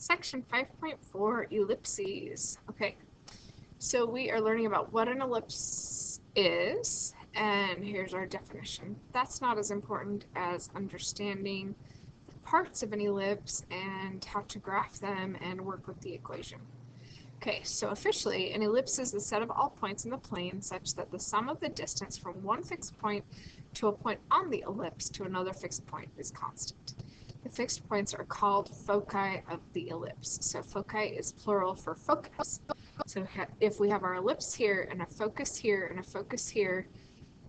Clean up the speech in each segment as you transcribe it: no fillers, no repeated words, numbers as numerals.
Section 5.4, ellipses. Okay, so we are learning about what an ellipse is, and here's our definition. That's not as important as understanding the parts of an ellipse and how to graph them and work with the equation. Okay, so officially, an ellipse is the set of all points in the plane such that the sum of the distance from one fixed point to a point on the ellipse to another fixed point is constant. The fixed points are called foci of the ellipse. So foci is plural for focus. So if we have our ellipse here and a focus here and a focus here,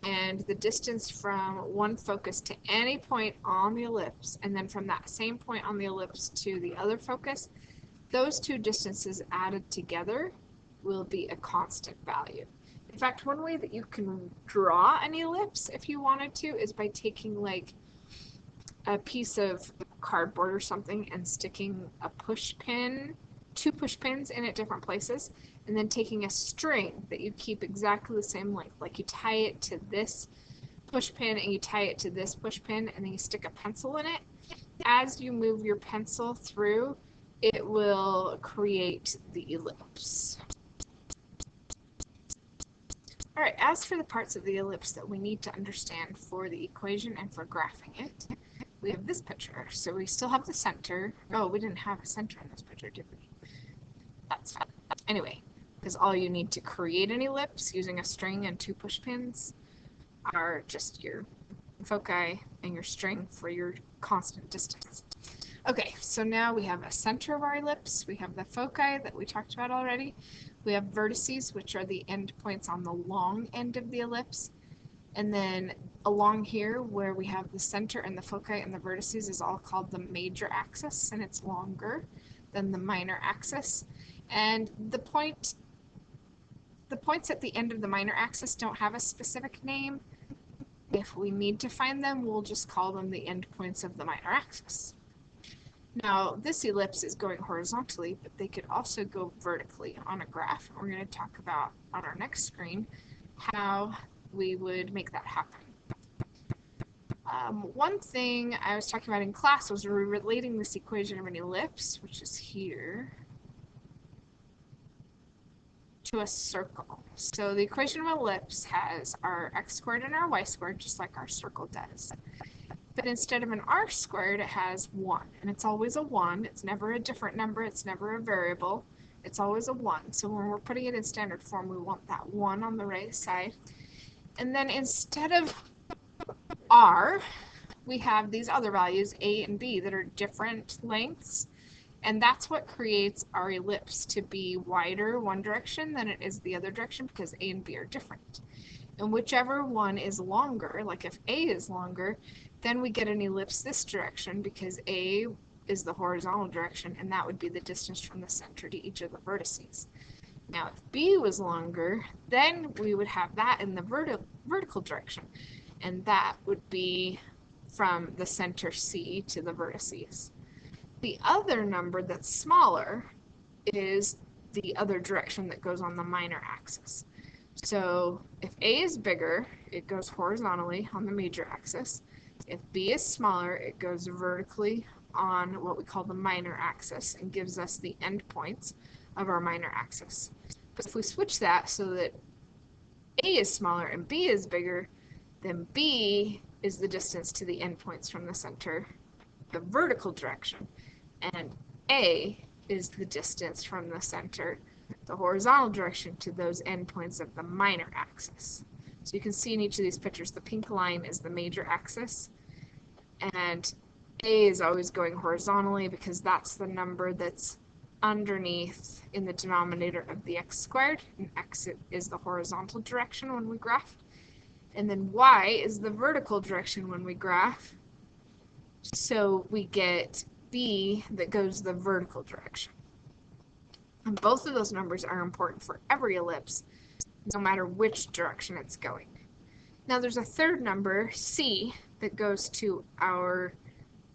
and the distance from one focus to any point on the ellipse, and then from that same point on the ellipse to the other focus, those two distances added together will be a constant value. In fact, one way that you can draw an ellipse if you wanted to is by taking like a piece of cardboard or something and sticking a push pin, two push pins in at different places, and then taking a string that you keep exactly the same length. Like you tie it to this push pin and you tie it to this push pin, and then you stick a pencil in it. As you move your pencil through, it will create the ellipse. All right, as for the parts of the ellipse that we need to understand for the equation and for graphing it, we have this picture. So we still have the center. Oh, we didn't have a center in this picture, did we? That's fine. Anyway, because all you need to create an ellipse using a string and two push pins are just your foci and your string for your constant distance. Okay, so now we have a center of our ellipse. We have the foci that we talked about already. We have vertices, which are the endpoints on the long end of the ellipse. And then along here, where we have the center and the foci and the vertices, is all called the major axis, and it's longer than the minor axis. And the points at the end of the minor axis don't have a specific name. If we need to find them, we'll just call them the endpoints of the minor axis. Now, this ellipse is going horizontally, but they could also go vertically on a graph. We're going to talk about on our next screen how we would make that happen. One thing I was talking about in class was relating this equation of an ellipse, which is here, to a circle. So the equation of an ellipse has our x squared and our y squared, just like our circle does. But instead of an r squared, it has 1. And it's always a 1. It's never a different number. It's never a variable. It's always a 1. So when we're putting it in standard form, we want that 1 on the right side. And then instead of r, we have these other values, a and b, that are different lengths. And that's what creates our ellipse to be wider one direction than it is the other direction, because a and b are different. And whichever one is longer, like if a is longer, then we get an ellipse this direction because a is the horizontal direction, and that would be the distance from the center to each of the vertices. Now, if b was longer, then we would have that in the vertical direction, and that would be from the center C to the vertices. The other number that's smaller is the other direction that goes on the minor axis. So if a is bigger, it goes horizontally on the major axis. If b is smaller, it goes vertically on what we call the minor axis and gives us the endpoints of our minor axis. But if we switch that so that a is smaller and b is bigger, then b is the distance to the endpoints from the center, the vertical direction, and a is the distance from the center, the horizontal direction, to those endpoints of the minor axis. So you can see in each of these pictures, the pink line is the major axis, and a is always going horizontally because that's the number that's underneath in the denominator of the x squared, and x is the horizontal direction when we graph. And then y is the vertical direction when we graph. So we get b that goes the vertical direction. And both of those numbers are important for every ellipse, no matter which direction it's going. Now there's a third number, c, that goes to our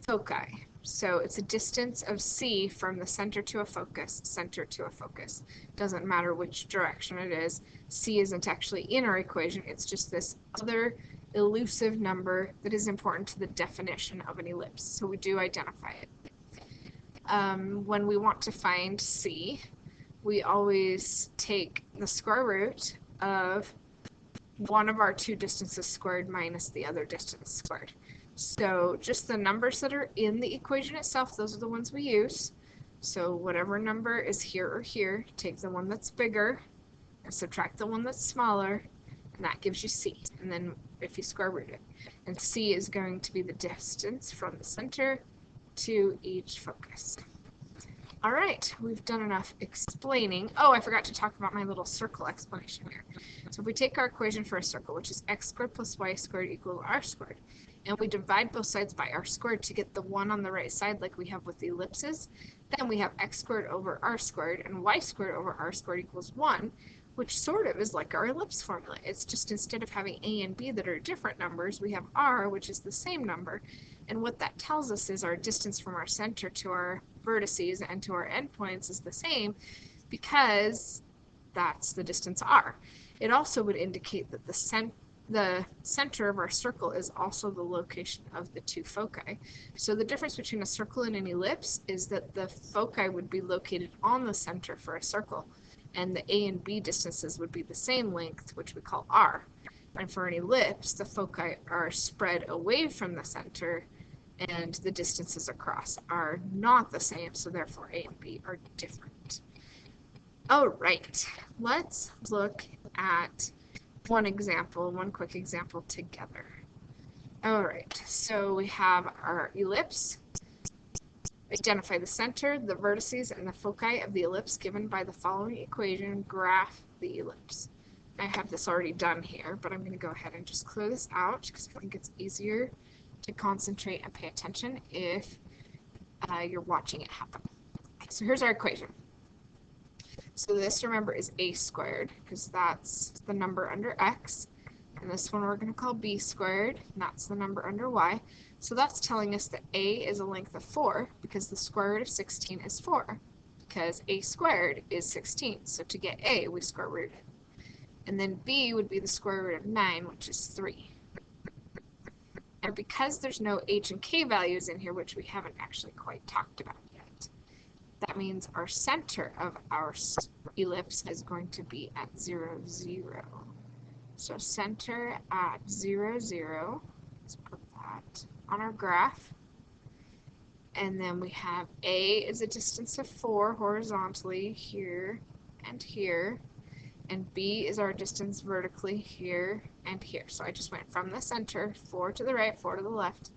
foci. So it's a distance of c from the center to a focus, center to a focus. Doesn't matter which direction it is. C isn't actually in our equation. It's just this other elusive number that is important to the definition of an ellipse. So we do identify it. when we want to find c, we always take the square root of one of our two distances squared minus the other distance squared. So just the numbers that are in the equation itself, those are the ones we use. So whatever number is here or here, take the one that's bigger and subtract the one that's smaller, and that gives you c. And then if you square root it, and c is going to be the distance from the center to each focus. All right, we've done enough explaining. Oh, I forgot to talk about my little circle explanation here. So if we take our equation for a circle, which is x squared plus y squared equal r squared, and we divide both sides by r squared to get the one on the right side like we have with the ellipses, then we have x squared over r squared and y squared over r squared equals 1, which sort of is like our ellipse formula. It's just instead of having a and b that are different numbers, we have r, which is the same number. And what that tells us is our distance from our center to our vertices and to our endpoints is the same because that's the distance r. It also would indicate that the center of our circle is also the location of the two foci. So the difference between a circle and an ellipse is that the foci would be located on the center for a circle, and the a and b distances would be the same length, which we call r. And for an ellipse, the foci are spread away from the center, and the distances across are not the same, so therefore A and B are different. All right, let's look at one quick example together. All right, so we have our ellipse. Identify the center, the vertices, and the foci of the ellipse given by the following equation. Graph the ellipse. I have this already done here, but I'm going to go ahead and just clear this out because I think it's easier to concentrate and pay attention if you're watching it happen. Okay, so here's our equation. So this, remember, is a squared because that's the number under x. And this one we're going to call b squared, and that's the number under y. So that's telling us that a is a length of 4 because the square root of 16 is 4 because a squared is 16. So to get a, we square root it. And then b would be the square root of 9, which is 3. And because there's no h and k values in here, which we haven't actually quite talked about yet, that means our center of our ellipse is going to be at 0, 0. So center at 0, 0. Let's put that on our graph. And then we have A is a distance of 4 horizontally here and here. And B is our distance vertically here and here. So I just went from the center, 4 to the right, 4 to the left,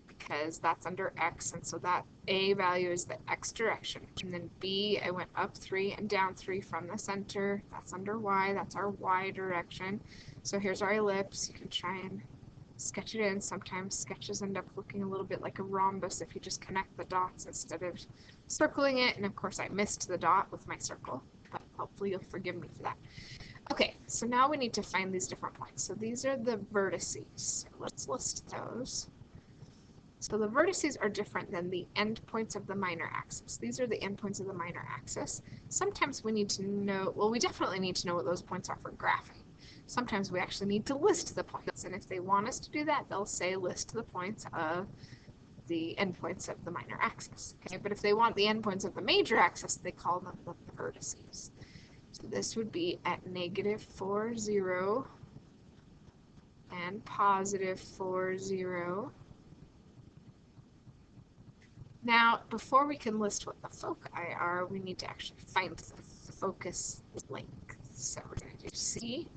because that's under x, and so that A value is the x direction. And then B, I went up 3 and down 3 from the center. That's under y, that's our y direction. So here's our ellipse. You can try and sketch it in. Sometimes sketches end up looking a little bit like a rhombus if you just connect the dots instead of circling it. And of course I missed the dot with my circle, but hopefully you'll forgive me for that. Okay, so now we need to find these different points. So these are the vertices. Let's list those. So the vertices are different than the endpoints of the minor axis. These are the endpoints of the minor axis. Sometimes we need to know, well, we definitely need to know what those points are for graphing. Sometimes we actually need to list the points, and if they want us to do that, they'll say list the points of the endpoints of the minor axis. Okay, but if they want the endpoints of the major axis, they call them the vertices. So this would be at -4, 0, and +4, 0. Now, before we can list what the foci are, we need to actually find the focus length. So we're going to do C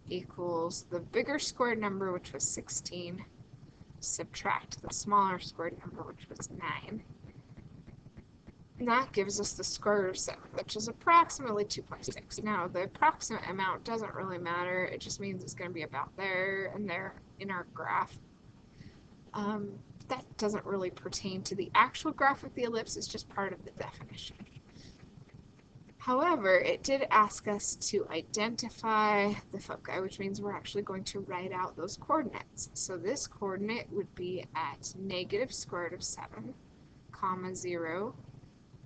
equals the bigger squared number, which was 16, subtract the smaller squared number, which was 9. And that gives us the square root of 7, which is approximately 2.6. Now, the approximate amount doesn't really matter. It just means it's going to be about there and there in our graph. That doesn't really pertain to the actual graph of the ellipse. It's just part of the definition. However, it did ask us to identify the foci, which means we're actually going to write out those coordinates. So this coordinate would be at -square root of 7, 0,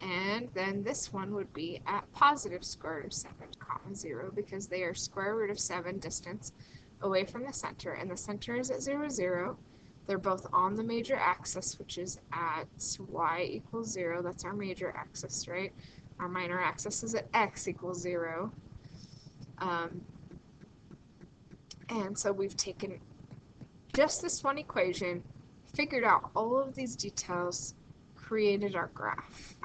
and then this one would be at +square root of 7, 0, because they are square root of 7 distance away from the center, and the center is at 0, 0. They're both on the major axis, which is at y equals 0. That's our major axis, right? Our minor axis is at x equals 0. And so we've taken just this one equation, figured out all of these details, created our graph.